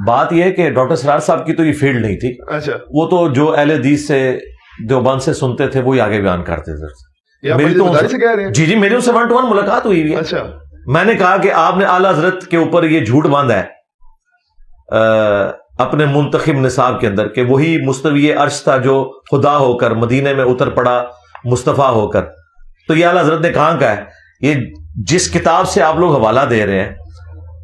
بات یہ ہے کہ ڈاکٹر سرار صاحب کی تو یہ فیلڈ نہیں تھی. اچھا, وہ تو جو اہل حدیث سے دیوبند سے سنتے تھے وہی آگے بیان کرتے تھے. میری تو جی جی میری ان سے 1 to 1 ملاقات ہوئی ہے. اچھا, میں نے کہا کہ آپ نے اعلیٰ حضرت کے اوپر یہ جھوٹ باندھا ہے اپنے منتخب نصاب کے اندر کہ وہی مستوی عرش تھا جو خدا ہو کر مدینے میں اتر پڑا مصطفیٰ ہو کر. تو یہ اعلیٰ حضرت نے کہاں کا ہے؟ یہ جس کتاب سے آپ لوگ حوالہ دے رہے ہیں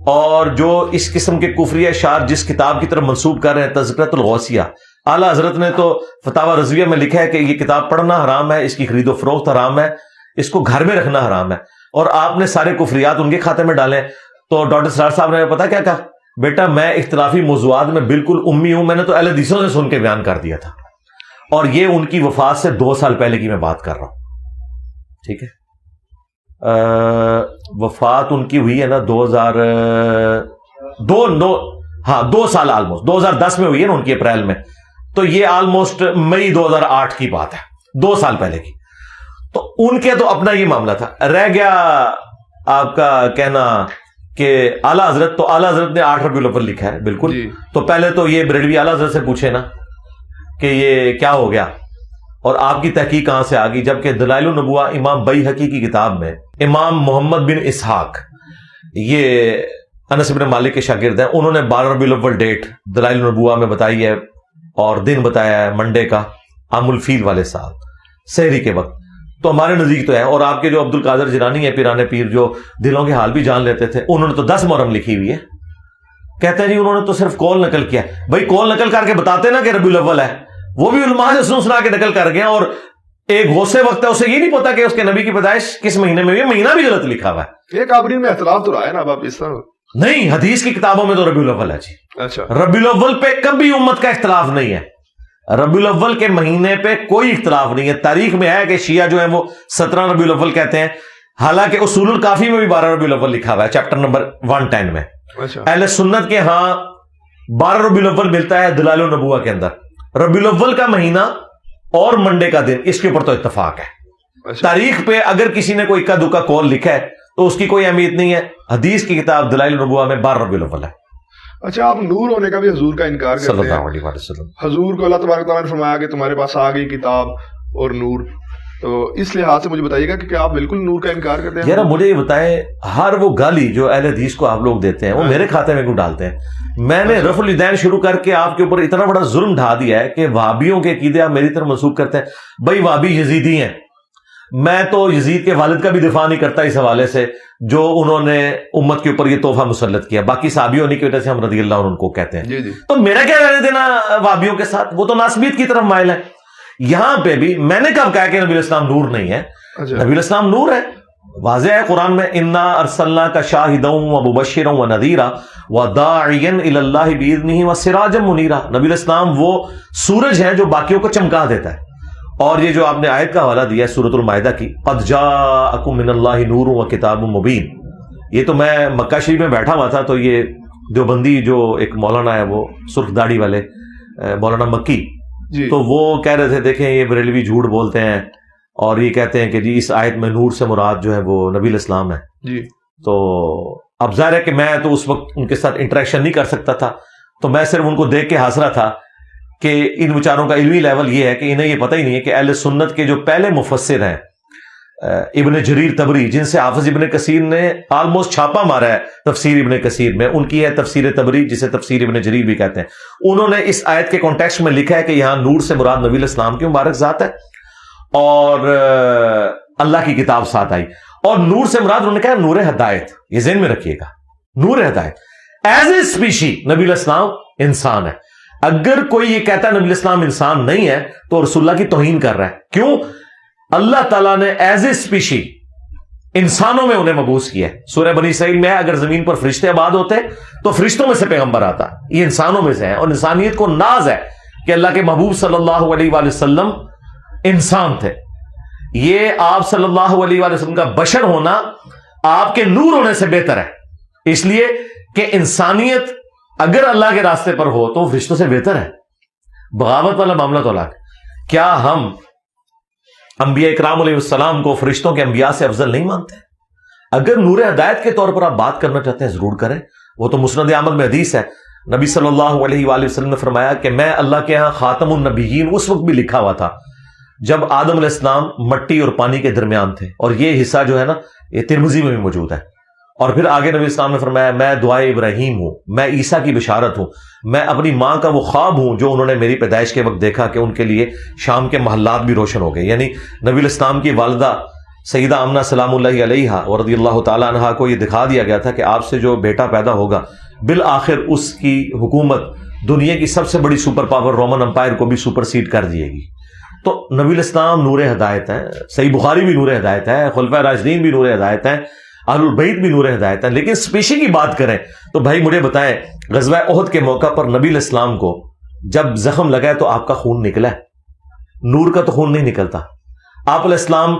اور جو اس قسم کے کفری اشعار جس کتاب کی طرف منسوب کر رہے ہیں تذکرۃ الغوثیہ، اعلیٰ حضرت نے تو فتاوی رضویہ میں لکھا ہے کہ یہ کتاب پڑھنا حرام ہے، اس کی خرید و فروخت حرام ہے، اس کو گھر میں رکھنا حرام ہے، اور آپ نے سارے کفریات ان کے کھاتے میں ڈالے. تو ڈاکٹر سرار صاحب نے پتا کیا کہا؟ بیٹا میں اختلافی موضوعات میں بالکل امی ہوں، میں نے تو اہل حدیثوں سے سن کے بیان کر دیا تھا، اور یہ ان کی وفات سے 2 سال پہلے کی میں بات کر رہا ہوں. ٹھیک ہے، وفات ان کی ہوئی ہے نا 2 سال آلموسٹ 2010 میں ہوئی ہے نا ان کی، اپریل میں. تو یہ آلموسٹ مئی 2008 کی بات ہے، 2 سال پہلے کی. تو ان کے تو اپنا یہ معاملہ تھا. رہ گیا آپ کا کہنا کہ اعلیٰ حضرت، تو اعلیٰ حضرت نے 8 ربیع الاول لکھا ہے بالکل جی. تو پہلے تو یہ بریلوی اعلیٰ حضرت سے پوچھے نا کہ یہ کیا ہو گیا اور آپ کی تحقیق کہاں سے آ گئی، جبکہ دلائل النبوہ امام بیہقی کی کتاب میں امام محمد بن اسحاق، یہ انس بن مالک کے شاگرد ہیں، انہوں نے 12 ربیع الاول ڈیٹ دلائل النبوہ میں بتائی ہے اور دن بتایا ہے منڈے کا، عام الفیل والے سال سحری کے وقت. تو ہمارے نزدیک تو ہے. اور آپ کے جو عبد القادر جیلانی ہے پیران پیر، جو دلوں کے حال بھی جان لیتے تھے، انہوں نے تو 10 محرم لکھی ہوئی ہے. کہتے ہیں جی انہوں نے تو صرف قول نقل کیا. بھائی قول نقل کر کے بتاتے نا کہ ربیع الاول ہے، وہ بھی علماء سے سن سنا کے نقل کر گئے، اور ایک غوث وقت ہے اسے یہ نہیں پتا کہ اس کے نبی کی پیدائش کس مہینے میں ہوئی ہے، مہینہ بھی غلط لکھا ہوا ہے. ایک آبرین میں اختلاف تو رہا ہے نا اب اس طرح نہیں، حدیث کی کتابوں میں تو ربیع الاول ہے جی. اچھا, ربیع الاول پہ کبھی امت کا اختلاف نہیں ہے، ربیع الاول کے مہینے پہ کوئی اختلاف نہیں ہے. تاریخ میں ہے کہ شیعہ جو ہیں وہ 17 ربیع الاول کہتے ہیں، حالانکہ اصول الکافی میں بھی 12 ربیع الاول لکھا ہوا ہے چیپٹر نمبر 110 میں. اچھا, اہل سنت کے ہاں 12 ربیع الاول ملتا ہے دلائل النبوہ کے اندر. ربیع الاول کا مہینہ اور منڈے کا دن، اس کے اوپر تو اتفاق ہے. اچھا, تاریخ پہ اگر کسی نے کوئی اکا دکا قول لکھا ہے تو اس کی کوئی اہمیت نہیں ہے. حدیث کی کتاب دلائل النبوہ میں 12 ربیع الاول ہے. اچھا, آپ نور ہونے کا بھی حضور کا انکار صلی کرتے ہیں. اللہ علیہ وسلم حضور کو اللہ تبارک تعالیٰ نے فرمایا کہ تمہارے پاس آ گئی کتاب اور نور، تو اس لحاظ سے مجھے بتائیے گا کہ کیا آپ بالکل نور کا انکار کرتے ہیں؟ یار مجھے یہ بتائیں، ہر وہ گالی جو اہل حدیث کو آپ لوگ دیتے ہیں وہ میرے کھاتے میں کیوں ڈالتے ہیں؟ میں نے رفع الیدین شروع کر کے آپ کے اوپر اتنا بڑا ظلم ڈھا دیا ہے کہ وہابیوں کے عقیدے آپ میری طرف منسوخ کرتے ہیں. بھائی وہابی یزیدی ہیں، میں تو یزید کے والد کا بھی دفاع نہیں کرتا اس حوالے سے جو انہوں نے امت کے اوپر یہ تحفہ مسلط کیا. باقی صحابی ہونے کی وجہ سے ہم رضی اللہ عنہ کو کہتے ہیں. جی جی. تو میرا کیا لینا دینا وہابیوں کے ساتھ؟ وہ تو ناسبیت کی طرف مائل ہے. یہاں پہ بھی میں نے کب کہا کہ نبی الاسلام نور نہیں ہے؟ نبی الاسلام نور ہے، واضح ہے قرآن میں، انا ارسلناک شاہدا ومبشرا ونذیرا وداعیا الی اللہ باذنہ وسراجا منیرا. نبی الاسلام وہ سورج ہیں جو باقیوں کو چمکا دیتا ہے. اور یہ جو آپ نے آیت کا حوالہ دیا ہے سورۃ المائدہ کی، قد جاءکم من اللہ نور وکتاب مبین، یہ تو میں مکہ شریف میں بیٹھا ہوا تھا تو یہ دیوبندی جو ایک مولانا ہے وہ سرخ داڑھی والے مولانا مکی جی. تو وہ کہہ رہے تھے دیکھیں یہ بریلوی جھوٹ بولتے ہیں اور یہ کہتے ہیں کہ جی اس آیت میں نور سے مراد جو ہے وہ نبی الاسلام ہے جی. تو اب ظاہر ہے کہ میں تو اس وقت ان کے ساتھ انٹریکشن نہیں کر سکتا تھا، تو میں صرف ان کو دیکھ کے ہنس رہا تھا کہ ان بیچاروں کا علمی لیول یہ ہے کہ انہیں یہ پتہ ہی نہیں ہے کہ اہل سنت کے جو پہلے مفسر ہیں ابن جریر طبری، جن سے حافظ ابن کثیر نے آلموسٹ چھاپا مارا ہے تفسیر ابن کثیر میں، ان کی ہے تفسیر طبری جسے تفسیر ابن جریر بھی کہتے ہیں. انہوں نے اس آیت کے کانٹیکسٹ میں لکھا ہے کہ یہاں نور سے مراد نبی الاسلام کی مبارک ذات ہے اور اللہ کی کتاب ساتھ آئی، اور نور سے مراد انہوں نے کہا نور ہدایت. یہ ذہن میں رکھیے گا، نور ہدایت ایز اے اسپیشی نبی الاسلام انسان ہے. اگر کوئی یہ کہتا ہے نبی الاسلام انسان نہیں ہے تو رسول اللہ کی توہین کر رہا ہے. کیوں؟ اللہ تعالیٰ نے ایز اے اسپیشی انسانوں میں انہیں مبعوث کیا ہے. سورہ بنی اسرائیل میں ہے اگر زمین پر فرشتے آباد ہوتے تو فرشتوں میں سے پیغمبر آتا، یہ انسانوں میں سے ہے، اور انسانیت کو ناز ہے کہ اللہ کے محبوب صلی اللہ علیہ وآلہ وسلم انسان تھے. یہ آپ صلی اللہ علیہ وآلہ وسلم کا بشر ہونا آپ کے نور ہونے سے بہتر ہے، اس لیے کہ انسانیت اگر اللہ کے راستے پر ہو تو فرشتوں سے بہتر ہے. بغاوت والا معاملہ تو الگ. کیا ہم انبیاء اکرام علیہ السلام کو فرشتوں کے انبیاء سے افضل نہیں مانتے؟ اگر نور ہدایت کے طور پر آپ بات کرنا چاہتے ہیں ضرور کریں، وہ تو مسند احمد میں حدیث ہے نبی صلی اللہ علیہ وآلہ وسلم نے فرمایا کہ میں اللہ کے ہاں خاتم النبیین اس وقت بھی لکھا ہوا تھا جب آدم علیہ السلام مٹی اور پانی کے درمیان تھے، اور یہ حصہ جو ہے نا یہ ترمذی میں بھی موجود ہے۔ اور پھر آگے نبی اسلام نے فرمایا میں دعائے ابراہیم ہوں، میں عیسیٰ کی بشارت ہوں، میں اپنی ماں کا وہ خواب ہوں جو انہوں نے میری پیدائش کے وقت دیکھا کہ ان کے لیے شام کے محلات بھی روشن ہو گئے۔ یعنی نبی علیہ السلام کی والدہ سیدہ آمنہ سلام اللہ علیہا اور رضی اللہ تعالیٰ عنہا کو یہ دکھا دیا گیا تھا کہ آپ سے جو بیٹا پیدا ہوگا بالآخر اس کی حکومت دنیا کی سب سے بڑی سپر پاور رومن امپائر کو بھی سپر سیڈ کر دیے گی۔ تو نبی علیہ السلام نور ہدایت ہے، صحیح بخاری بھی نور ہدایت ہے، خلفائے راشدین بھی نور ہدایت ہے، اہل البیت بھی نور ہدایت ہے۔ لیکن اسپیشی کی بات کریں تو بھائی مجھے بتائیں، غزوہ احد کے موقع پر نبی علیہ السلام کو جب زخم لگا ہے تو آپ کا خون نکلا ہے، نور کا تو خون نہیں نکلتا۔ آپ علیہ السلام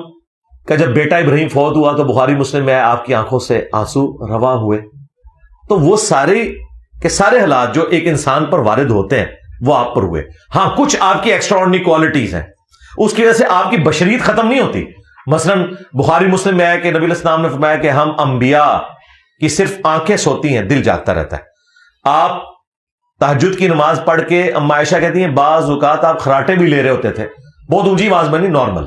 کا جب بیٹا ابراہیم فوت ہوا تو بخاری مسلم میں آپ کی آنکھوں سے آنسو روا ہوئے۔ تو وہ سارے کے سارے حالات جو ایک انسان پر وارد ہوتے ہیں وہ آپ پر ہوئے۔ ہاں کچھ آپ کی ایکسٹراڈنری کوالٹیز ہیں، اس کی وجہ سے آپ کی بشریت ختم نہیں ہوتی۔ مثلا بخاری مسلم میں ہے کہ نبی علیہ السلام نے فرمایا کہ ہم انبیاء کی صرف آنکھیں سوتی ہیں، دل جاگتا رہتا ہے۔ آپ تہجد کی نماز پڑھ کے اما عائشہ کہتی ہیں بعض اوقات آپ خراٹے بھی لے رہے ہوتے تھے، بہت اونچی آواز میں نہیں، نارمل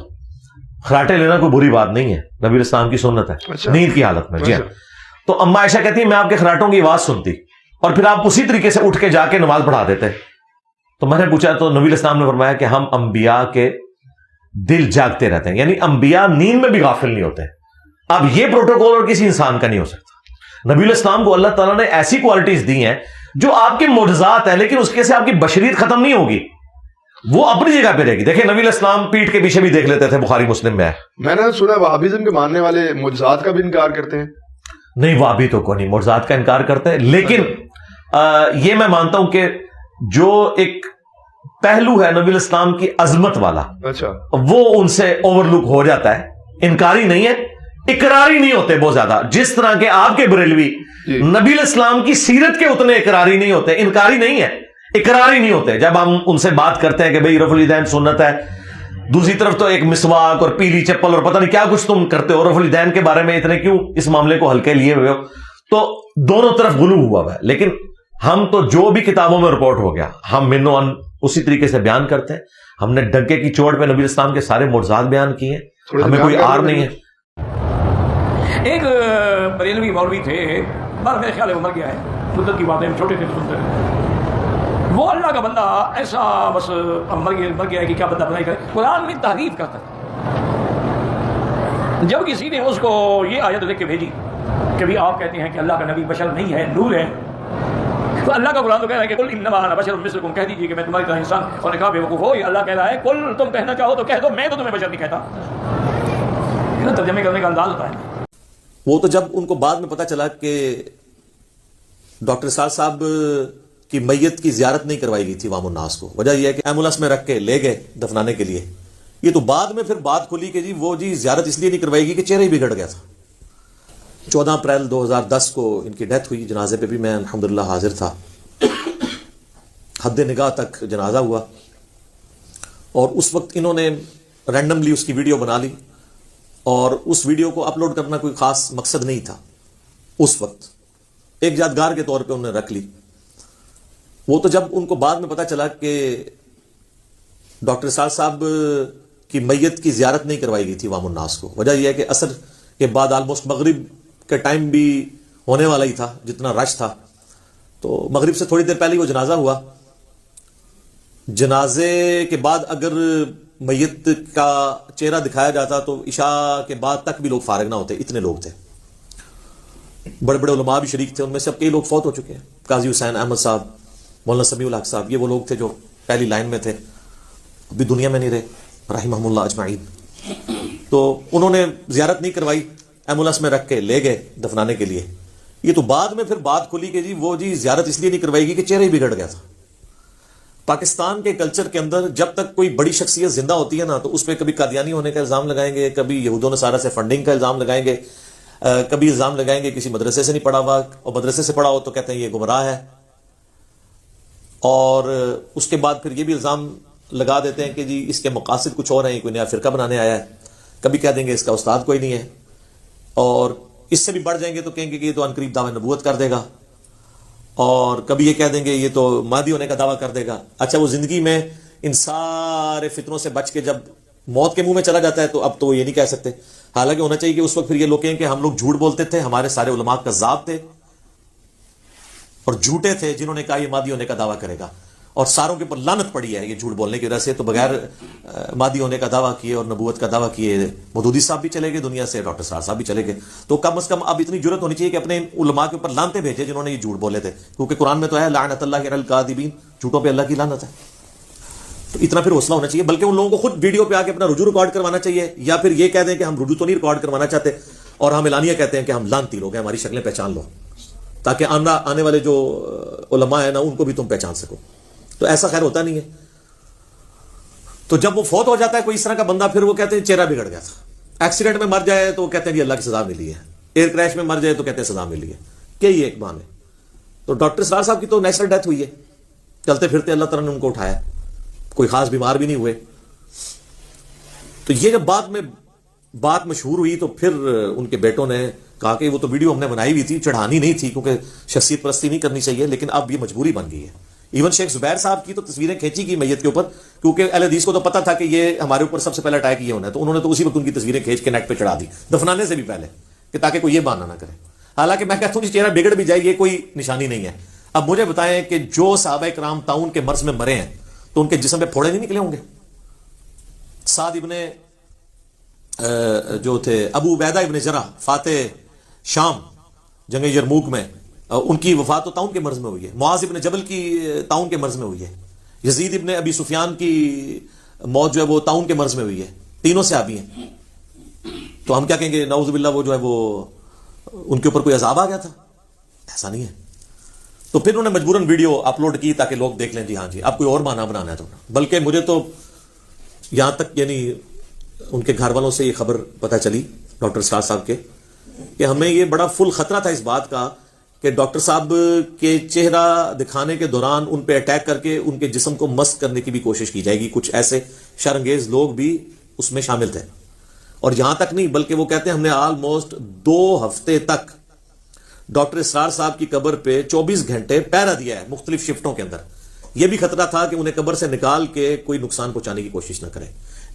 خراٹے لینا کوئی بری بات نہیں ہے، نبی علیہ السلام کی سنت ہے نیند کی حالت میں۔ جی ہاں، تو اما عائشہ کہتی ہیں میں آپ کے خراٹوں کی آواز سنتی اور پھر آپ اسی طریقے سے اٹھ کے جا کے نماز پڑھا دیتے۔ تو میں نے پوچھا تو نبی علیہ السلام نے فرمایا کہ ہم انبیاء کے دل جاگتے رہتے ہیں، یعنی انبیاء نیند میں بھی غافل نہیں ہوتے۔ اب یہ پروٹوکول اور کسی انسان کا نہیں ہو سکتا۔ نبی علیہ السلام کو اللہ تعالیٰ نے ایسی کوالٹیز دی ہیں جو آپ کے معجزات ہیں، لیکن اس کے سے آپ کی بشریت ختم نہیں ہوگی، وہ اپنی جگہ پہ رہے گی۔ دیکھیں نبی علیہ السلام پیٹھ کے پیچھے بھی دیکھ لیتے تھے، بخاری مسلم میں ہے۔ میں نے سنا وہابیزم کے ماننے والے معجزات کا بھی انکار کرتے ہیں۔ نہیں، وہابی تو کوئی نہیں معجزات کا انکار کرتے ہیں، لیکن یہ میں مانتا ہوں کہ جو ایک پہلو ہے نبی علیہ السلام کی عظمت والا، اچھا، وہ ان سے اوور لک ہو جاتا ہے، انکاری نہیں ہے، اقراری نہیں ہوتے بہت زیادہ، جس طرح کے آپ کے بریلوی نبی علیہ السلام کی سیرت کے اتنے اقراری نہیں ہوتے، انکاری نہیں ہے، اقراری نہیں ہوتے۔ جب ہم ان سے بات کرتے ہیں کہ بھئی رفع الیدین سنت ہے، دوسری طرف تو ایک مسواک اور پیلی چپل اور پتہ نہیں کیا کچھ تم کرتے ہو، رفع الیدین کے بارے میں اتنے کیوں اس معاملے کو ہلکے لیے ہوئے ہو، تو دونوں طرف غلو ہوا ہوا ہے۔ لیکن ہم تو جو بھی کتابوں میں رپورٹ ہو گیا ہم منو ان اسی طریقے سے بیان کرتے ہیں۔ ہم نے ڈنکے کی چوٹ پہ نبی علیہ السلام کے سارے معجزات بیان کیے ہیں، ہمیں کوئی آر نہیں ہے۔ ایک بریلوی مولوی تھے، بار میرے خیال ہے وہ مر گیا ہے، مدت کی بات ہے، چھوٹے تھے تو سنتے ہیں۔ وہ اللہ کا بندہ ایسا بس مر گیا ہے کہ کیا بندہ بنائی کرے، قرآن میں تحریف کرتا ہے۔ جب کسی نے اس کو یہ آیت لکھ کے بھیجی کہ بھی آپ کہتے ہیں کہ اللہ کا نبی بشر نہیں ہے، نور ہے، تو اللہ کا قرآن تو کہہ رہا ہے کہ قل انما انا بشر مثلکم، کہہ دیجیے کہ میں تمہاری طرح انسان۔ اور نے کہا بے وقوف ہو، یہ اللہ کہہ رہا ہے قل، تم کہنا چاہو تو کہہ دو، میں تو تمہیں بشر نہیں کہتا۔ ترجمے کرنے کا انداز ہوتا ہے۔ وہ تو جب ان کو بعد میں پتا چلا کہ ڈاکٹر صاحب کی میت کی زیارت نہیں کروائی گئی تھی عوام الناس کو، وجہ یہ ہے کہ ایمبولینس میں رکھ کے لے گئے دفنانے کے لیے، یہ تو بعد میں پھر بات کھلی کہ جی وہ جی زیارت اس لیے نہیں کروائی گئی کہ چہرہ ہی بگڑ گیا تھا۔ 14 اپریل 2010 کو ان کی ڈیتھ ہوئی، جنازے پہ بھی میں الحمدللہ حاضر تھا، حد نگاہ تک جنازہ ہوا، اور اس وقت انہوں نے رینڈملی اس کی ویڈیو بنا لی، اور اس ویڈیو کو اپلوڈ کرنا کوئی خاص مقصد نہیں تھا، اس وقت ایک یادگار کے طور پہ انہوں نے رکھ لی۔ وہ تو جب ان کو بعد میں پتا چلا کہ ڈاکٹر صاحب کی میت کی زیارت نہیں کروائی گئی تھی عوام الناس کو، وجہ یہ ہے کہ عصر کے بعد آلموسٹ مغرب کے ٹائم بھی ہونے والا ہی تھا، جتنا رش تھا، تو مغرب سے تھوڑی دیر پہلے وہ جنازہ ہوا۔ جنازے کے بعد اگر میت کا چہرہ دکھایا جاتا تو عشاء کے بعد تک بھی لوگ فارغ نہ ہوتے، اتنے لوگ تھے، بڑے بڑے علماء بھی شریک تھے، ان میں سے اب کئی لوگ فوت ہو چکے ہیں، قاضی حسین احمد صاحب، مولانا سمیع الحق صاحب، یہ وہ لوگ تھے جو پہلی لائن میں تھے، ابھی دنیا میں نہیں رہے، رحمہم اللہ اجمعین۔ تو انہوں نے زیارت نہیں کروائی، ایمبولینس میں رکھ کے لے گئے دفنانے کے لیے، یہ تو بعد میں پھر بات کھلی کہ جی وہ جی زیارت اس لیے نہیں کروائی گئی کہ چہرہ ہی بگڑ گیا تھا۔ پاکستان کے کلچر کے اندر جب تک کوئی بڑی شخصیت زندہ ہوتی ہے نا تو اس پہ کبھی قادیانی ہونے کا الزام لگائیں گے، کبھی یہود و نصارہ سے فنڈنگ کا الزام لگائیں گے، کبھی الزام لگائیں گے کسی مدرسے سے نہیں پڑھا ہوا، اور مدرسے سے پڑھا ہو تو کہتے ہیں یہ گمراہ ہے، اور اس کے بعد پھر یہ بھی الزام لگا دیتے ہیں کہ جی اس کے مقاصد کچھ اور ہیں، کوئی نیا فرقہ بنانے آیا ہے، کبھی کہہ دیں گے اس کا استاد کوئی نہیں ہے، اور اس سے بھی بڑھ جائیں گے تو کہیں گے کہ یہ تو عنقریب دعوی نبوت کر دے گا، اور کبھی یہ کہہ دیں گے یہ تو مہدی ہونے کا دعویٰ کر دے گا. اچھا وہ زندگی میں ان سارے فتنوں سے بچ کے جب موت کے منہ میں چلا جاتا ہے تو اب تو وہ یہ نہیں کہہ سکتے. حالانکہ ہونا چاہیے کہ اس وقت پھر یہ لوگ کہیں کہ ہم لوگ جھوٹ بولتے تھے, ہمارے سارے علماء کذاب تھے اور جھوٹے تھے جنہوں نے کہا یہ مہدی ہونے کا دعویٰ کرے گا, اور ساروں کے اوپر لعنت پڑی ہے یہ جھوٹ بولنے کی وجہ سے. تو بغیر مہدی ہونے کا دعویٰ کیے اور نبوت کا دعویٰ کیے مودودی صاحب بھی چلے گئے دنیا سے, ڈاکٹر سرار صاحب بھی چلے گئے. تو کم از کم اب اتنی جرت ہونی چاہیے کہ اپنے علماء کے اوپر لعنتیں بھیجے جنہوں نے یہ جھوٹ بولے تھے, کیونکہ قرآن میں تو ہے لعنت اللہ علی الکاذبین, جھوٹوں پہ اللہ کی لعنت ہے. تو اتنا پھر حوصلہ ہونا چاہیے, بلکہ ان لوگوں کو خود ویڈیو پہ آ کے اپنا رجوع ریکارڈ کروانا چاہیے, یا پھر یہ کہہ دیں کہ ہم رجوع تو نہیں ریکارڈ کروانا چاہتے اور ہم اعلانیہ کہتے ہیں کہ ہم لعنتی لوگ ہیں, ہماری شکلیں پہچان لو, تاکہ آنے والے جو علماء ہیں نا ان کو بھی تم پہچان سکو. تو ایسا خیر ہوتا نہیں ہے. تو جب وہ فوت ہو جاتا ہے کوئی اس طرح کا بندہ, پھر وہ کہتے ہیں چہرہ بگڑ گیا تھا. ایکسیڈنٹ میں مر جائے تو وہ کہتے ہیں جی اللہ کی سزا ملی ہے, ایئر کریش میں مر جائے تو کہتے ہیں سزا ملی ہے. کہ یہ ایک بہانے. تو ڈاکٹر سرار صاحب کی تو نیچرل ڈیتھ ہوئی ہے, چلتے پھرتے اللہ تعالیٰ نے ان کو اٹھایا, کوئی خاص بیمار بھی نہیں ہوئے. تو یہ جب بعد میں بات مشہور ہوئی تو پھر ان کے بیٹوں نے کہا کہ وہ تو ویڈیو ہم نے بنائی ہوئی تھی, چڑھانی نہیں تھی کیونکہ شخصیت پرستی نہیں کرنی چاہیے, لیکن اب یہ مجبوری بن گئی ہے. ایون شیخ زبیر صاحب کی تو تصویریں کھینچی کی میت کے اوپر, کیونکہ اہل حدیث کو تو پتا تھا کہ یہ ہمارے اوپر سب سے پہلا اٹیک یہ ہونا ہے, تو انہوں نے تو اسی وقت ان کی تصویریں کھینچ کے نیٹ پہ چڑھا دی دفنانے سے بھی پہلے, کہ تاکہ کوئی یہ بہانہ نہ کرے. حالانکہ میں کہتا ہوں چہرہ بگڑ بھی جائے یہ کوئی نشانی نہیں ہے. اب مجھے بتائیں کہ جو صحابہ کرام طاعون کے مرض میں مرے ہیں تو ان کے جسم پہ پھوڑے نہیں نکلے ہوں گے؟ سعد ابن جو تھے ابو عبیدہ ابن جرح فاتح شام جنگ یرموک میں, ان کی وفات تو طاعون کے مرض میں ہوئی ہے. معاذ ابن جبل کی طاعون کے مرض میں ہوئی ہے. یزید ابن ابی سفیان کی موت جو ہے وہ طاعون کے مرض میں ہوئی ہے. تینوں صحابی ہیں. تو ہم کیا کہیں گے نعوذ باللہ وہ جو ہے وہ ان کے اوپر کوئی عذاب آ گیا تھا؟ ایسا نہیں ہے. تو پھر انہوں نے مجبوراً ویڈیو اپلوڈ کی تاکہ لوگ دیکھ لیں جی ہاں جی اب کوئی اور بہانہ بنانا ہے تو. بلکہ مجھے تو یہاں تک یعنی ان کے گھر والوں سے یہ خبر پتہ چلی ڈاکٹر سرار صاحب کے, کہ ہمیں یہ بڑا فل خطرہ تھا اس بات کا کہ ڈاکٹر صاحب کے چہرہ دکھانے کے دوران ان پہ اٹیک کر کے ان کے جسم کو مسخ کرنے کی بھی کوشش کی جائے گی. کچھ ایسے شرانگیز لوگ بھی اس میں شامل تھے. اور یہاں تک نہیں بلکہ وہ کہتے ہیں ہم نے آلموسٹ 2 ہفتے تک ڈاکٹر اسرار صاحب کی قبر پہ 24 گھنٹے پہرا دیا ہے مختلف شفٹوں کے اندر. یہ بھی خطرہ تھا کہ انہیں قبر سے نکال کے کوئی نقصان پہنچانے کی کوشش نہ کرے.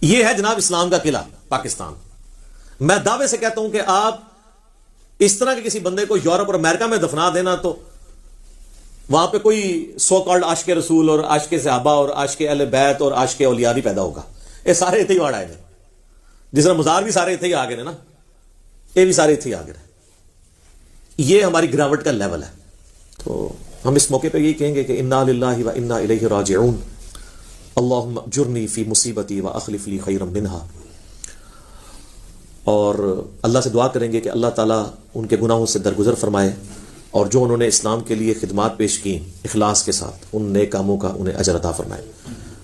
یہ ہے جناب اسلام کا قلعہ پاکستان. میں دعوے سے کہتا ہوں کہ آپ اس طرح کے کسی بندے کو یورپ اور امریکہ میں دفنا دینا تو وہاں پہ کوئی سو کالڈ عاشق رسول اور عاشق صحابہ اور عاشق اہل بیت اور عاشق اولیاء نہیں پیدا ہوگا. یہ سارے اتنے ہی واڑ آئے ہیں, جس طرح مزار بھی سارے اتنے ہی آگے نا, یہ بھی سارے اتنے ہی آگے. یہ ہماری گراوٹ کا لیول ہے. تو ہم اس موقع پہ یہی کہیں گے کہ انا للہ و انا الیہ راجعون, اللہم اجرنی فی مصیبتی و اخلف لی خیرا منہا. اور اللہ سے دعا کریں گے کہ اللہ تعالیٰ ان کے گناہوں سے درگزر فرمائے, اور جو انہوں نے اسلام کے لیے خدمات پیش کی اخلاص کے ساتھ ان نیک کاموں کا انہیں اجر عطا فرمائے.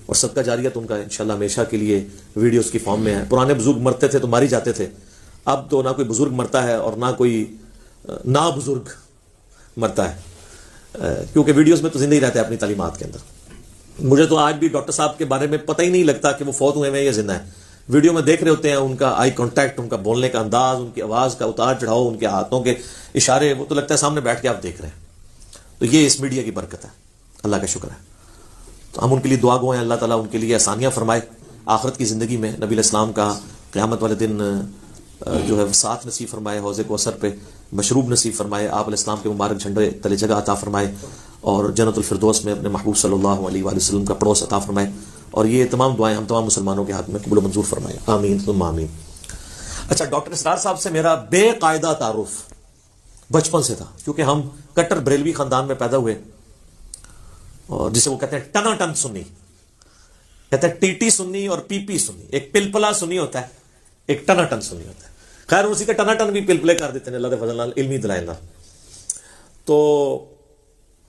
اور صدقہ جاریت ان کا انشاءاللہ ہمیشہ کے لیے ویڈیوز کی فارم میں ہے. پرانے بزرگ مرتے تھے تو ماری جاتے تھے, اب تو نہ کوئی بزرگ مرتا ہے اور نہ کوئی نا بزرگ مرتا ہے, کیونکہ ویڈیوز میں تو زندہ ہی رہتے ہیں اپنی تعلیمات کے اندر. مجھے تو آج بھی ڈاکٹر صاحب کے بارے میں پتہ ہی نہیں لگتا کہ وہ فوت ہوئے ہیں یا زندہ ہیں. ویڈیو میں دیکھ رہے ہوتے ہیں ان کا آئی کانٹیکٹ, ان کا بولنے کا انداز, ان کی آواز کا اتار چڑھاؤ, ان کے ہاتھوں کے اشارے, وہ تو لگتا ہے سامنے بیٹھ کے آپ دیکھ رہے ہیں. تو یہ اس میڈیا کی برکت ہے, اللہ کا شکر ہے. تو ہم ان کے لیے دعا گو ہیں, اللہ تعالیٰ ان کے لیے آسانیاں فرمائے آخرت کی زندگی میں. نبی علیہ السلام کا قیامت والے دن جو ہے ساتھ نصیب فرمائے, حوض کوثر پہ مشروب نصیب فرمائے, آپ علیہ السلام کے مبارک جھنڈے تلے جگہ عطا فرمائے, اور جنت الفردوس میں اپنے محبوب صلی اللہ علیہ وآلہ وسلم کا پڑوس عطا فرمائے. اور یہ تمام دعائیں ہم تمام مسلمانوں کے ہاتھ میں قبول و منظور فرمائے, آمین ثم آمین. اچھا, ڈاکٹر اسرار صاحب سے میرا بے قاعدہ تعارف بچپن سے تھا, کیونکہ ہم کٹر بریلوی خاندان میں پیدا ہوئے, اور جسے وہ کہتے ہیں ٹنا ٹن سنی, کہتے ہیں ٹی ٹی سنی اور پی پی سنی. ایک پلپلا سنی ہوتا ہے, ایک ٹنا ٹن سنی ہوتا ہے. خیر اسی کا ٹنا ٹن بھی پلپلے کر دیتے ہیں اللہ کے فضل نال, علمی دلائل نال. تو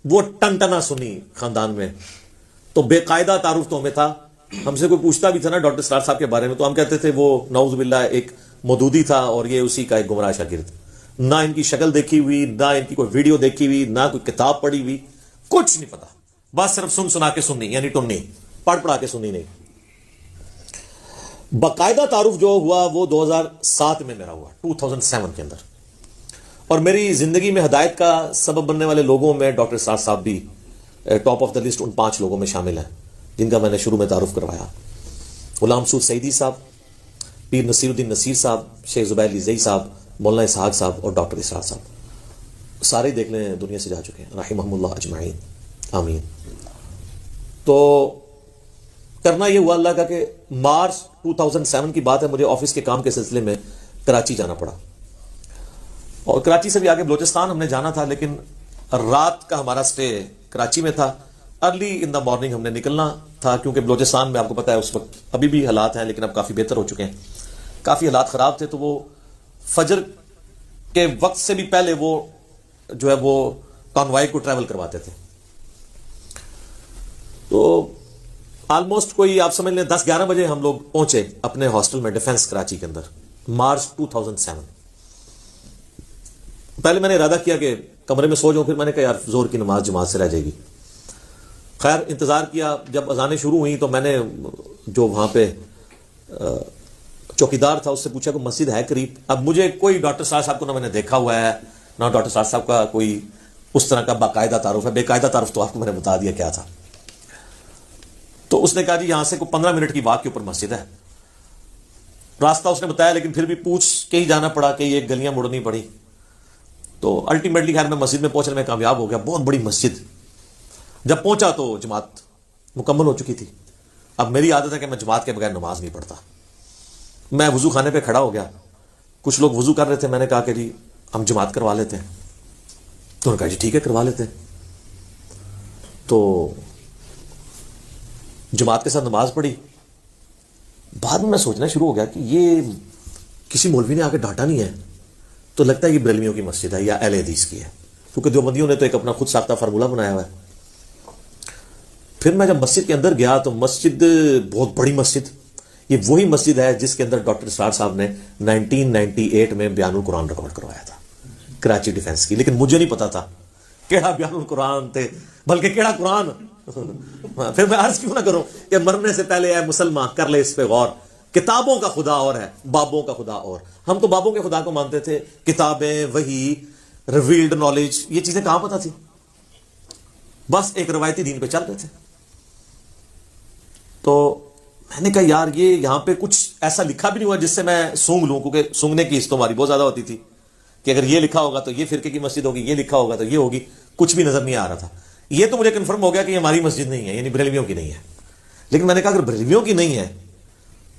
وہ ٹن ٹنا سنی خاندان میں, تو بے قاعدہ تعارف تو ہمیں تھا. ہم سے کوئی پوچھتا بھی تھا نا ڈاکٹر اسرار صاحب کے بارے میں, تو ہم کہتے تھے وہ نعوذ باللہ ایک مودودی تھا اور یہ اسی کا ایک گمراہ شاگرد. نہ ان کی شکل دیکھی ہوئی, نہ ان کی کوئی ویڈیو دیکھی ہوئی, نہ کوئی کتاب پڑھی ہوئی, کچھ نہیں پتا, بس صرف سن سنا کے سننی, یعنی ٹننی, پڑھ پڑھا کے سننی نہیں. باقاعدہ تعارف جو ہوا وہ 2007 میں میرا ہوا, 2007 کے اندر. اور میری زندگی میں ہدایت کا سبب بننے والے لوگوں میں ڈاکٹر اسرار صاحب بھی ٹاپ آف دا لسٹ ان 5 لوگوں میں شامل ہیں جن کا میں نے شروع میں تعارف کروایا. غلام مسعود سعیدی صاحب, پیر نصیر الدین نصیر صاحب, شیخ زبیر علی زئی صاحب, مولانا اسحاق صاحب اور ڈاکٹر اسرار صاحب. سارے دیکھ لیں دنیا سے جا چکے ہیں, رحمہم اللہ اجمعین, آمین. تو کرنا یہ ہوا اللہ کا کہ مارچ 2007 کی بات ہے, مجھے آفس کے کام کے سلسلے میں کراچی جانا پڑا, اور کراچی سے بھی آگے بلوچستان ہم نے جانا تھا, لیکن رات کا ہمارا سٹے کراچی میں تھا. ارلی ان دا مارننگ ہم نے نکلنا تھا, کیونکہ بلوچستان میں آپ کو پتا ہے اس وقت ابھی بھی حالات ہیں لیکن اب کافی بہتر ہو چکے ہیں, کافی حالات خراب تھے. تو وہ فجر کے وقت سے بھی پہلے وہ جو ہے وہ کانوائے کو ٹریول کرواتے تھے. تو آلموسٹ کوئی آپ سمجھ لیں 10-11 بجے ہم لوگ پہنچے اپنے ہاسٹل میں ڈیفنس کراچی کے اندر, مارچ 2007. پہلے میں نے ارادہ کیا کہ کمرے میں سو جاؤں, پھر میں نے کہا یار زور کی نماز جماعت سے رہ جائے گی. خیر انتظار کیا, جب اذانیں شروع ہوئیں تو میں نے جو وہاں پہ چوکیدار تھا اس سے پوچھا کہ مسجد ہے قریب. اب مجھے کوئی ڈاکٹر صاحب کو نہ میں نے دیکھا ہوا ہے, نہ ڈاکٹر صاحب کا کوئی اس طرح کا باقاعدہ تعارف ہے. بے قاعدہ تعارف تو آپ کو میں نے بتا دیا کیا تھا. تو اس نے کہا جی یہاں سے کوئی 15 منٹ کی واک کے اوپر مسجد ہے. راستہ اس نے بتایا, لیکن پھر بھی پوچھ کے ہی جانا پڑا کہ یہ گلیاں مڑنی پڑی. تو الٹیمیٹلی خیر میں مسجد میں پہنچنے میں کامیاب ہو گیا. بہت بڑی مسجد. جب پہنچا تو جماعت مکمل ہو چکی تھی. اب میری عادت ہے کہ میں جماعت کے بغیر نماز نہیں پڑھتا. میں وضو خانے پہ کھڑا ہو گیا, کچھ لوگ وضو کر رہے تھے, میں نے کہا کہ جی ہم جماعت کروا لیتے ہیں. تو انہوں نے کہا جی ٹھیک ہے کروا لیتے ہیں. تو جماعت کے ساتھ نماز پڑھی. بعد میں سوچنا شروع ہو گیا کہ یہ کسی مولوی نے آ کے ڈانٹا نہیں ہے, تو لگتا ہے یہ بریلویوں کی مسجد ہے یا اہل حدیث کی ہے, کیونکہ دیوبندیوں نے تو ایک اپنا خود ساختہ فارمولہ بنایا ہوا ہے. پھر میں جب مسجد کے اندر گیا تو مسجد بہت بڑی مسجد, یہ وہی مسجد ہے جس کے اندر ڈاکٹر اسرار صاحب نے 1998 میں بیان القرآن ریکارڈ کروایا تھا کراچی ڈیفنس کی. لیکن مجھے نہیں پتا تھا کیڑا بیان القرآن تھے, بلکہ کیڑا قرآن. پھر میں عرض کیوں نہ کروں کہ مرنے سے پہلے اے مسلمان کر لے اس پہ غور, کتابوں کا خدا اور ہے بابوں کا خدا اور. ہم تو بابوں کے خدا کو مانتے تھے, کتابیں, وحی, ریویلڈ نالج, یہ چیزیں کہاں پتہ تھی, بس ایک روایتی دین پہ چل رہے تھے. تو میں نے کہا یار یہ یہاں پہ کچھ ایسا لکھا بھی نہیں ہوا جس سے میں سونگ لوں, کیونکہ سونگنے کی حص تو ہماری بہت زیادہ ہوتی تھی کہ اگر یہ لکھا ہوگا تو یہ فرقے کی مسجد ہوگی, یہ لکھا ہوگا تو یہ ہوگی. کچھ بھی نظر نہیں آ رہا تھا. یہ تو مجھے کنفرم ہو گیا کہ یہ ہماری مسجد نہیں ہے, یعنی بریلویوں کی نہیں ہے. لیکن میں نے کہا اگر بریلویوں کی نہیں ہے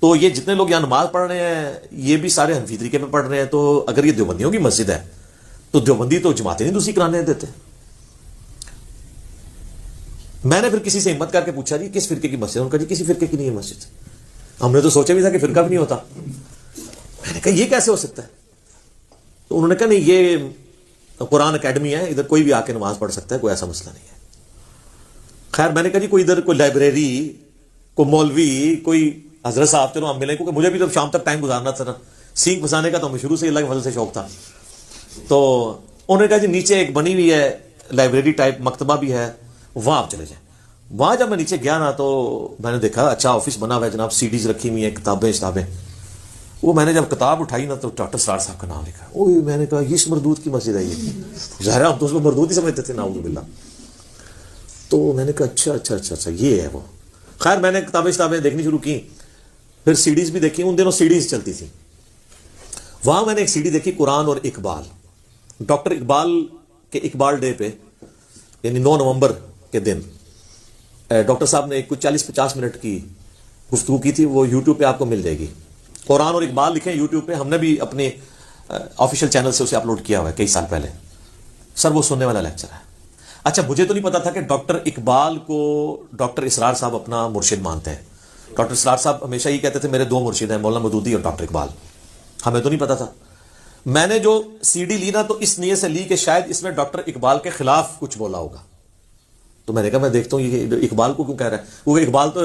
تو یہ جتنے لوگ یہاں نماز پڑھ رہے ہیں یہ بھی سارے حنفی طریقے پہ پڑھ رہے ہیں, تو اگر یہ دیوبندیوں کی مسجد ہے تو دیوبندی تو جماعتیں نہیں دوسری کرانے دیتے. میں نے پھر کسی سے ہمت کر کے پوچھا جی کس فرقے کی مسجد ہے؟ انہوں نے کہا جی کسی فرقے کی نہیں ہے مسجد. ہم نے تو سوچا بھی تھا کہ فرقہ بھی نہیں ہوتا. میں نے کہا یہ کیسے ہو سکتا ہے؟ تو انہوں نے کہا نہیں یہ قرآن اکیڈمی ہے, ادھر کوئی بھی آ کے نماز پڑھ سکتا ہے, کوئی ایسا مسئلہ نہیں ہے. خیر میں نے کہا جی کوئی ادھر کوئی لائبریری, کوئی مولوی, کوئی حضرت صاحب چلو ہم ملیں, کیونکہ مجھے بھی تو شام تک ٹائم گزارنا تھا نا, سینگ پھنسانے کا تو ہمیں شروع سے اللہ کے فضل سے شوق تھا. تو انہوں نے کہا جی نیچے ایک بنی ہوئی ہے لائبریری ٹائپ, مکتبہ بھی ہے, وہاں آپ چلے جائیں. وہاں جب میں نیچے گیا نا تو میں نے دیکھا اچھا آفس بنا ہوا ہے جناب, CDs رکھی ہوئی ہیں, کتابیں. وہ میں نے جب کتاب اٹھائی نا تو ڈاکٹر اسرار صاحب کا نام لکھا. میں نے کہا یہ اس مردود کی مسجد ہے, یہ ظاہر ہم تو اس کو مردود ہی سمجھتے تھے, نعوذ باللہ. تو میں نے کہا اچھا یہ ہے وہ. خیر میں نے کتابیں دیکھنی شروع کی, پھر CDs بھی دیکھی. ان دنوں CDs چلتی تھی. وہاں میں نے ایک CD دیکھی قرآن اور اقبال. ڈاکٹر اقبال کے اقبال ڈے پہ یعنی 9 نومبر کے دن ڈاکٹر صاحب نے کچھ 40-50 منٹ کی گفتگو کی تھی. وہ یوٹیوب پہ آپ کو مل جائے گی. قرآن اور اقبال لکھیں یوٹیوب پہ, ہم نے بھی اپنے آفیشیل چینل سے اسے اپلوڈ کیا ہوا ہے کئی سال پہلے. سر وہ سننے والا لیکچر ہے. اچھا مجھے تو نہیں پتا تھا کہ ڈاکٹر اقبال کو ڈاکٹر اسرار صاحب اپنا مرشد مانتے ہیں. ڈاکٹر اسرار صاحب ہمیشہ یہ کہتے تھے میرے 2 مرشد ہیں, مولانا مودودی اور ڈاکٹر اقبال. ہمیں تو نہیں پتا تھا. میں نے جو CD لی نا تو اس نیت سے لی کہ شاید اس میں ڈاکٹر اقبال کے خلاف کچھ بولا ہوگا. تو میں نے کہا میں دیکھتا ہوں یہ اقبال کو کیوں کہہ رہا ہے. وہ اقبال تو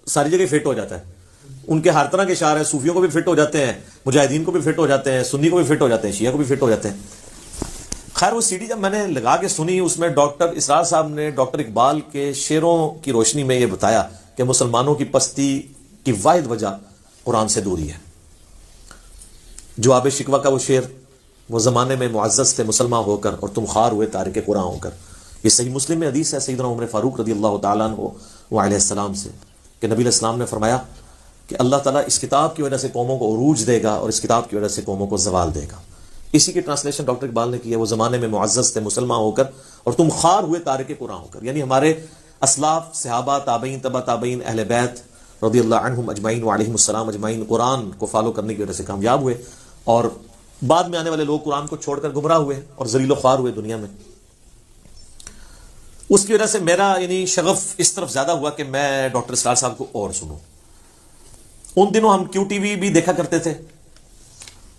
ساری جگہ فٹ ہو جاتا ہے, ان کے ہر طرح کے اشعار ہیں, صوفیوں کو بھی فٹ ہو جاتے ہیں, مجاہدین کو بھی فٹ ہو جاتے ہیں, سنی کو بھی فٹ ہو جاتے ہیں, شیعہ کو بھی فٹ ہو جاتے ہیں. خیر وہ CD جب میں نے لگا کے سنی, اس میں ڈاکٹر اسرار صاحب نے ڈاکٹر اقبال کے شعروں کی روشنی میں یہ بتایا کہ مسلمانوں کی پستی کی واحد وجہ قرآن سے دوری ہے. جواب شکوہ کا وہ شعر وہ زمانے میں معزز تھے مسلمان ہو کر اور تم خوار ہوئے تارک قرآن ہو کر. یہ صحیح مسلم میں حدیث ہے سیدنا عمر فاروق رضی اللہ تعالیٰ عنہ علیہ السلام سے کہ نبی علیہ السلام نے فرمایا کہ اللہ تعالیٰ اس کتاب کی وجہ سے قوموں کو عروج دے گا اور اس کتاب کی وجہ سے قوموں کو زوال دے گا. اسی کی ٹرانسلیشن ڈاکٹر اقبال نے کی ہے, وہ زمانے میں معزز تھے مسلمان ہو کر اور تم خوار ہوئے تارک قرآن ہو کر. یعنی ہمارے اسلاف صحابہ تابعین تبع تابعین اہل بیت رضی اللہ عنہم اجمعین وعلیہم السلام اجمعین قرآن کو فالو کرنے کی وجہ سے کامیاب ہوئے, اور بعد میں آنے والے لوگ قرآن کو چھوڑ کر گمراہ ہوئے اور ذلیل و خوار ہوئے دنیا میں. اس کی وجہ سے میرا یعنی شغف اس طرف زیادہ ہوا کہ میں ڈاکٹر اسرار صاحب کو اور سنوں. ان دنوں ہم کیو ٹی وی بھی دیکھا کرتے تھے.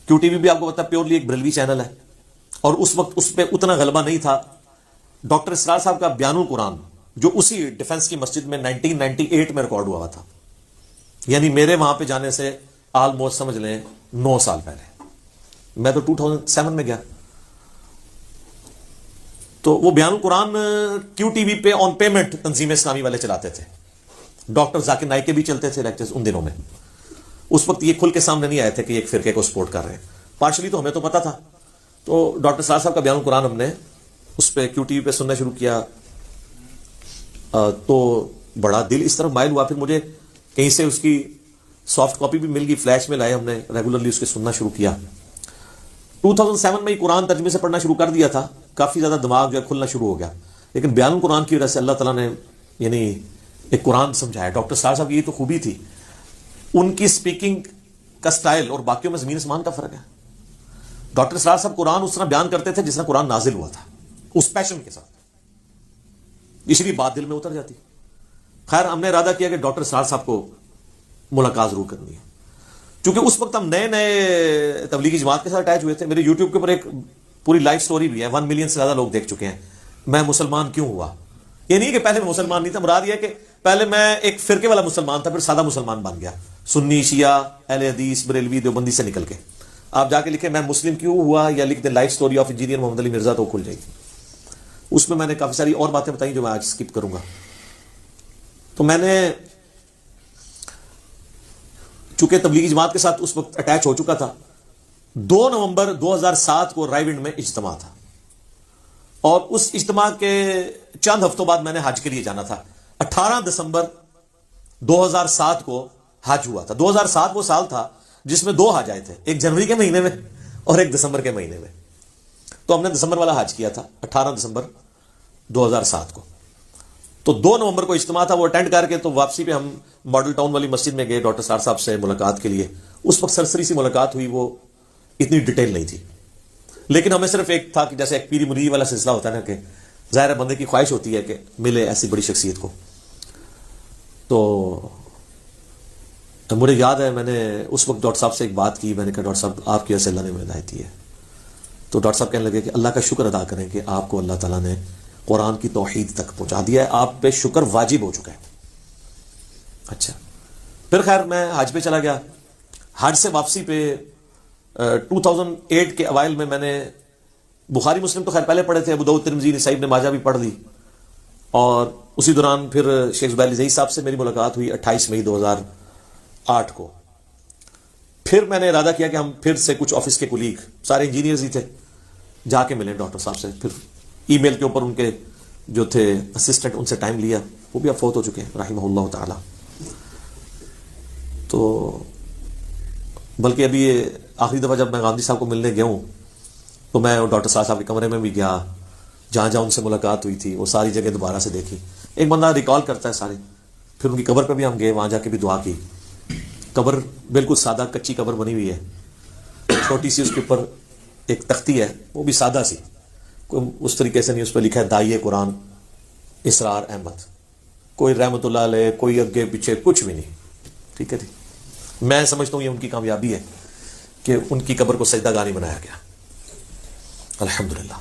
کیو ٹی وی بھی آپ کو پتا پیورلی ایک بریلوی چینل ہے, اور اس وقت اس پہ اتنا غلبہ نہیں تھا. ڈاکٹر اسرار صاحب کا بیان القرآن جو اسی ڈیفنس کی مسجد میں 1998 میں ریکارڈ ہوا تھا, یعنی میرے وہاں پہ جانے سے آلموسٹ سمجھ لیں 9 سال پہلے. میں تو 2007 میں گیا. تو وہ بیان القرآن کیو ٹی وی پہ آن پیمنٹ تنظیم اسلامی والے چلاتے تھے. ڈاکٹر ذاکر نائک کے بھی چلتے تھے لیکچرز ان دنوں میں. اس وقت یہ کھل کے سامنے نہیں آئے تھے کہ ایک فرقے کو سپورٹ کر رہے ہیں. پارشلی تو ہمیں تو پتا تھا. تو ڈاکٹر اسرار صاحب کا بیان القرآن ہم نے اس پہ کیو ٹی وی پہ سننا شروع کیا, تو بڑا دل اس طرف مائل ہوا. پھر مجھے کہیں سے اس کی سافٹ کاپی بھی مل گئی, فلیش میں لائے, ہم نے ریگولرلی اس کے سننا شروع کیا. 2007 میں قرآن ترجمے سے پڑھنا شروع کر دیا تھا. کافی زیادہ دماغ جو ہے کھلنا شروع ہو گیا. لیکن بیان القرآن کی وجہ سے اللہ تعالیٰ نے یعنی ایک قرآن سمجھایا. ڈاکٹر اسرار صاحب کی یہ تو خوبی تھی, ان کی سپیکنگ کا سٹائل اور باقیوں میں زمین آسمان کا فرق ہے. ڈاکٹر اسرار صاحب قرآن اس طرح بیان کرتے تھے جس طرح قرآن نازل ہوا تھا, اس پیشن کے ساتھ, اس لیے بات دل میں اتر جاتی. خیر ہم نے ارادہ کیا کہ ڈاکٹر اسرار صاحب کو ملاقات ضرور کرنی ہے. چونکہ اس وقت ہم نئے نئے تبلیغی جماعت کے ساتھ اٹیچ ہوئے تھے. میرے یوٹیوب کے اوپر ایک پوری لائف سٹوری بھی ہے, 1 ملین سے زیادہ لوگ دیکھ چکے ہیں. میں مسلمان کیوں ہوا, یہ نہیں کہ پہلے میں مسلمان نہیں تھا, مراد یہ ہے کہ پہلے میں ایک فرقے والا مسلمان تھا, پھر سادہ مسلمان بن گیا, سنی شیعہ اہل حدیث بریلوی دیوبندی سے نکل کے. آپ جا کے لکھیں میں مسلم کیوں ہوا یا لکھ دیں لائف سٹوری آف انجینئر محمد علی مرزا تو کھل جائے گی. اس میں نے کافی ساری اور باتیں بتائی جو میں آج اسکپ کروں گا. تو میں نے چونکہ تبلیغی جماعت کے ساتھ اس وقت اٹیچ ہو چکا تھا. 2 نومبر 2007 کو رائے ونڈ میں اجتماع تھا, اور اس اجتماع کے چند ہفتوں بعد میں نے حج کے لیے جانا تھا. 18 دسمبر 2007 کو حج ہوا تھا. 2007 وہ سال تھا جس میں 2 حج آئے تھے, ایک جنوری کے مہینے میں اور ایک دسمبر کے مہینے میں. تو ہم نے دسمبر والا حج کیا تھا 18 دسمبر 2007 کو. تو 2 نومبر کو اجتماع تھا, وہ اٹینڈ کر کے تو واپسی پہ ہم ماڈل ٹاؤن والی مسجد میں گئے ڈاکٹر اسرار صاحب سے ملاقات کے لیے. اس وقت سرسری سی ملاقات ہوئی, وہ اتنی ڈیٹیل نہیں تھی, لیکن ہمیں صرف ایک تھا کہ جیسے ایک پیری مرید والا سلسلہ ہوتا ہے نا, کہ ظاہر بندے کی خواہش ہوتی ہے کہ ملے ایسی بڑی شخصیت کو. تو مجھے یاد ہے میں نے اس وقت ڈاکٹر صاحب سے ایک بات کی. میں نے کہا ڈاکٹر صاحب آپ کی وجہ سے اللہ نے مجھے ہدایت دی ہے. تو ڈاکٹر صاحب کہنے لگے کہ اللہ کا شکر ادا کریں کہ آپ کو اللہ تعالیٰ نے قرآن کی توحید تک پہنچا دیا ہے, آپ پہ شکر واجب ہو چکا ہے. اچھا پھر خیر میں حج پہ چلا گیا. حج سے واپسی پہ 2008 کے اوائل میں نے بخاری مسلم تو خیر پہلے پڑھے تھے, ابو داؤد ترمذی نسائی ابن ماجہ بھی پڑھ لی, اور اسی دوران پھر شیخ زبیر زئی صاحب سے میری ملاقات ہوئی 28 مئی 2008 کو. پھر میں نے ارادہ کیا کہ ہم پھر سے کچھ آفس کے کولیگ سارے انجینئرز ہی تھے, جا کے ملیں ڈاکٹر صاحب سے. پھر ای میل کے اوپر ان کے جو تھے اسسٹنٹ ان سے ٹائم لیا, وہ بھی اب فوت ہو چکے ہیں رحمہ اللہ تعالی. تو بلکہ ابھی یہ آخری دفعہ جب میں گاندھی صاحب کو ملنے گیا ہوں تو میں ڈاکٹر صاحب کے کمرے میں بھی گیا, جہاں جہاں ان سے ملاقات ہوئی تھی وہ ساری جگہ دوبارہ سے دیکھی. ایک بندہ ریکال کرتا ہے سارے. پھر ان کی قبر پہ بھی ہم گئے, وہاں جا کے بھی دعا کی. قبر بالکل سادہ کچی قبر بنی ہوئی ہے, چھوٹی سی اس کے اوپر ایک تختی ہے, وہ بھی سادہ سی, کوئی اس طریقے سے نہیں. اس پہ لکھا ہے داعیہ قرآن اسرار احمد, کوئی رحمت اللہ علیہ, کوئی اگے پیچھے کچھ بھی نہیں. ٹھیک ہے جی, میں سمجھتا ہوں یہ ان کی کامیابی ہے کہ ان کی قبر کو سجدہ گاہ نہیں بنایا گیا. الحمدللہ.